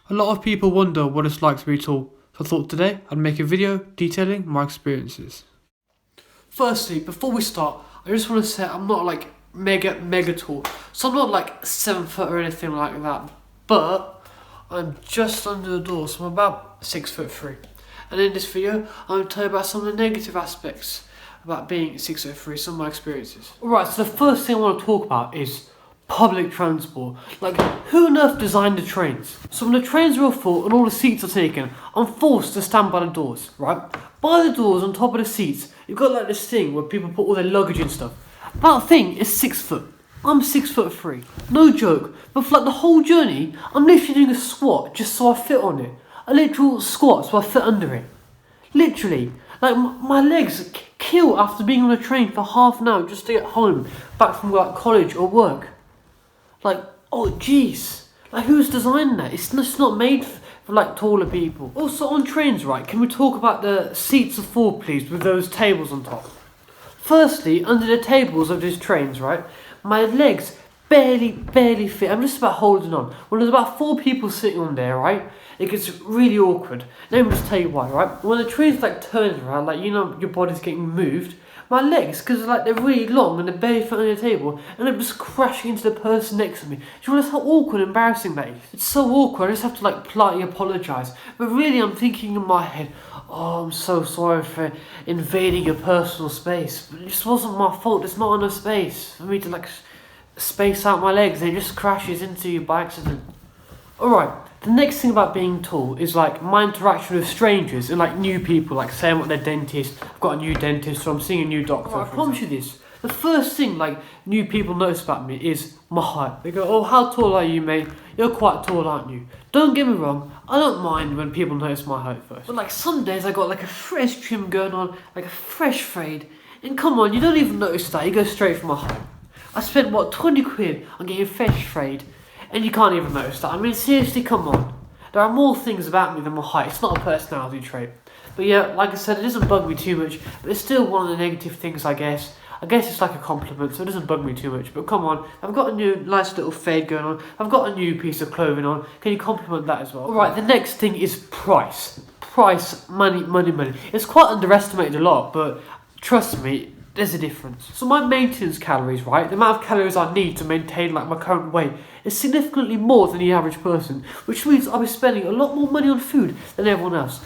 A lot of people wonder what it's like to be tall, so I thought today I'd make a video detailing my experiences. Firstly, before we start, I just want to say I'm not like mega tall, so I'm not like 7 foot or anything like that, but I'm just under the door, so I'm about 6'3". And in this video, I'm going to tell you about some of the negative aspects about being 6'3", some of my experiences. Alright, so the first thing I want to talk about is public transport. Like, who on earth designed the trains? So when the trains are all full and all the seats are taken, I'm forced to stand by the doors, right? By the doors, on top of the seats, you've got like this thing where people put all their luggage and stuff. That thing is 6 foot. I'm 6'3". No joke. But for like the whole journey, I'm literally doing a squat just so I fit on it. A literal squat so I fit under it. Literally. Like, my legs kill after being on a train for half an hour just to get home, back from like college or work. Like, oh jeez. Like, who's designed that? It's just not made for like taller people. Also on trains, right, can we talk about the seats of 4 please, with those tables on top? Firstly, under the tables of these trains, right, my legs barely fit. I'm just about holding on. When there's about 4 people sitting on there, right, it gets really awkward. Let me just tell you why, right? When the train's like turning around, like, you know, your body's getting moved, my legs, because like they're really long and they're barely fit on the table, and I'm just crashing into the person next to me. Do you realize how awkward and embarrassing that is? It's so awkward, I just have to like politely apologise. But really I'm thinking in my head, oh, I'm so sorry for invading your personal space. But it just wasn't my fault, there's not enough space for me to like space out my legs, and it just crashes into you by accident. Alright, the next thing about being tall is like my interaction with strangers and like new people, like say I'm at their dentist, I've got a new dentist, so I'm seeing a new doctor. I promise you this, the first thing like new people notice about me is my height. They go, oh, how tall are you, mate? You're quite tall, aren't you? Don't get me wrong, I don't mind when people notice my height first. But like some days I got like a fresh trim going on, like a fresh fade, and come on, you don't even notice that, you go straight for my height. I spent what, 20 quid on getting a fresh fade, and you can't even notice that. I mean, seriously, come on. There are more things about me than my height. It's not a personality trait. But yeah, like I said, it doesn't bug me too much, but it's still one of the negative things, I guess. I guess it's like a compliment, so it doesn't bug me too much. But come on, I've got a new nice little fade going on. I've got a new piece of clothing on. Can you compliment that as well? Alright, the next thing is price. Price, money. It's quite underestimated a lot, but trust me, there's a difference. So my maintenance calories, right, the amount of calories I need to maintain like my current weight is significantly more than the average person, which means I'll be spending a lot more money on food than everyone else.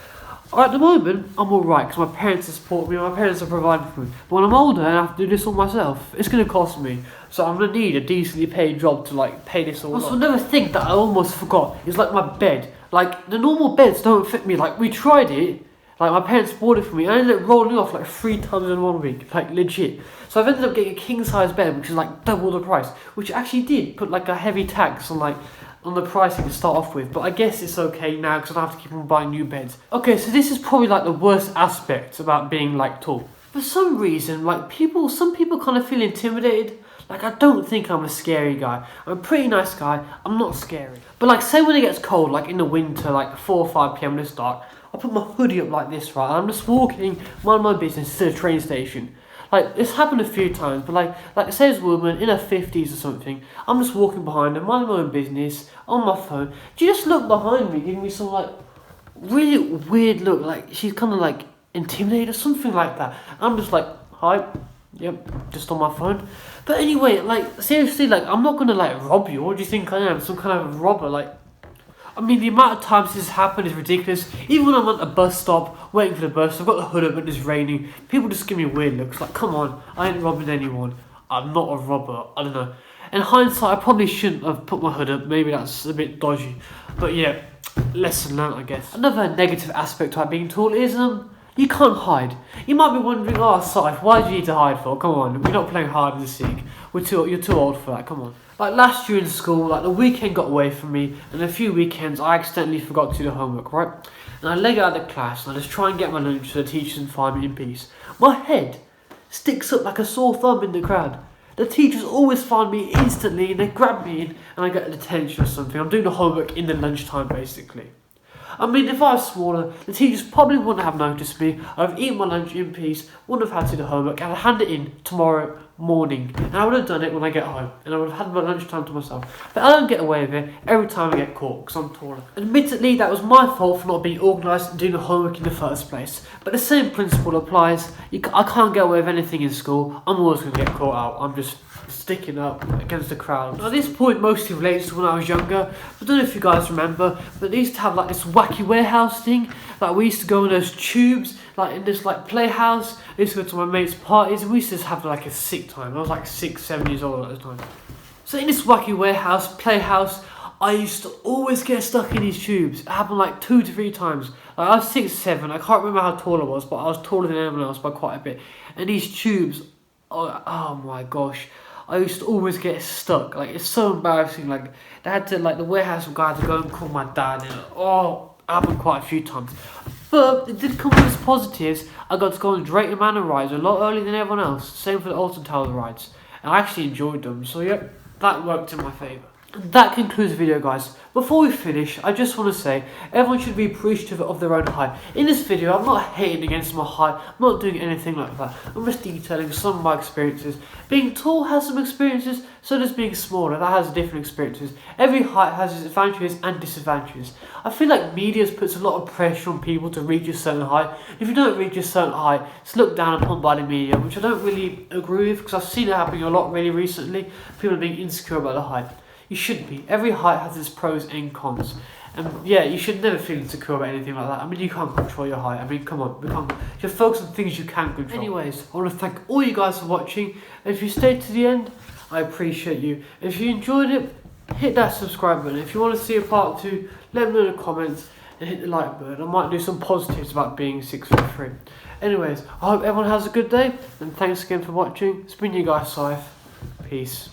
At the moment, I'm alright because my parents are supporting me, my parents are providing for me. But when I'm older and I have to do this all myself, it's going to cost me. So I'm going to need a decently paid job to like pay this all off. Also, another thing that I almost forgot is like my bed. Like, the normal beds don't fit me. Like, we tried it. Like, my parents bought it for me, and I ended up rolling off like 3 times in 1 week, like legit. So I've ended up getting a king size bed, which is like double the price, which actually did put like a heavy tax on the pricing to start off with. But I guess it's okay now because I don't have to keep on buying new beds. Okay, so this is probably like the worst aspect about being like tall. For some reason, like some people kind of feel intimidated. Like, I don't think I'm a scary guy. I'm a pretty nice guy. I'm not scary. But like, say when it gets cold, like in the winter, like 4 or 5 p.m. when it's dark, I put my hoodie up like this, right? And I'm just walking, mind my business to the train station. Like, it's happened a few times, but like say there's a woman in her 50s or something, I'm just walking behind her, minding my own business, on my phone. She just looked behind me, giving me some like really weird look, like she's kind of like intimidated or something like that. I'm just like, hi, yep, just on my phone. But anyway, like, seriously, like, I'm not gonna like rob you. What do you think I am? Some kind of robber? Like, I mean, the amount of times this has happened is ridiculous. Even when I'm at a bus stop, waiting for the bus, I've got the hood up and it's raining, people just give me weird looks. Like, come on, I ain't robbing anyone. I'm not a robber. I don't know. In hindsight, I probably shouldn't have put my hood up. Maybe that's a bit dodgy. But yeah, lesson learned, I guess. Another negative aspect about being tall is, you can't hide. You might be wondering, oh, Saif, why do you need to hide for? Come on, we're not playing hide and seek. You're too old for that, come on. Like last year in school, like the weekend got away from me, and a few weekends I accidentally forgot to do the homework, right? And I leg out of the class and I just try and get my lunch so the teachers can find me in peace. My head sticks up like a sore thumb in the crowd. The teachers always find me instantly and they grab me in and I get a detention or something. I'm doing the homework in the lunchtime basically. I mean, if I was smaller, the teachers probably wouldn't have noticed me. I'd have eaten my lunch in peace, wouldn't have had to do the homework, and I'd hand it in tomorrow morning, and I would have done it when I get home, and I would have had my lunchtime to myself. But I don't get away with it every time I get caught because I'm taller. Admittedly, that was my fault for not being organised and doing the homework in the first place. But the same principle applies. I can't get away with anything in school. I'm always going to get caught out. I'm just sticking up against the crowd. Now, this point mostly relates to when I was younger. I don't know if you guys remember, but they used to have like this wacky warehouse thing. Like we used to go in those tubes, like in this like playhouse. I used to go to my mates' parties, and we used to just have like a sick time. I was like 6, 7 years old at the time. So in this wacky warehouse, playhouse, I used to always get stuck in these tubes. It happened like 2 to 3 times. Like I was 6, 7. I can't remember how tall I was, but I was taller than anyone else by quite a bit. And these tubes, oh my gosh, I used to always get stuck. Like it's so embarrassing. Like they had to, like the warehouse guy had to go and call my dad. And it happened quite a few times. But it did come with its positives. I got to go on Drayton Manor rides a lot earlier than everyone else. Same for the Alton Tower rides. And I actually enjoyed them. So yep, that worked in my favour. That concludes the video, guys. Before we finish, I just want to say everyone should be appreciative of their own height. In this video, I'm not hating against my height. I'm not doing anything like that. I'm just detailing some of my experiences. Being tall has some experiences, so does being smaller. That has different experiences. Every height has its advantages and disadvantages. I feel like media puts a lot of pressure on people to reach a certain height. If you don't reach a certain height, it's looked down upon by the media, which I don't really agree with because I've seen it happening a lot really recently. People are being insecure about the height. You shouldn't be. Every height has its pros and cons. And yeah, you should never feel insecure about anything like that. I mean, you can't control your height. I mean, come on. You should focus on things you can control. Anyways, I want to thank all you guys for watching. And if you stayed to the end, I appreciate you. If you enjoyed it, hit that subscribe button. If you want to see a part 2, let me know in the comments. And hit the like button. I might do some positives about being 6'3". Anyways, I hope everyone has a good day. And thanks again for watching. It's been your guy, Saif. Peace.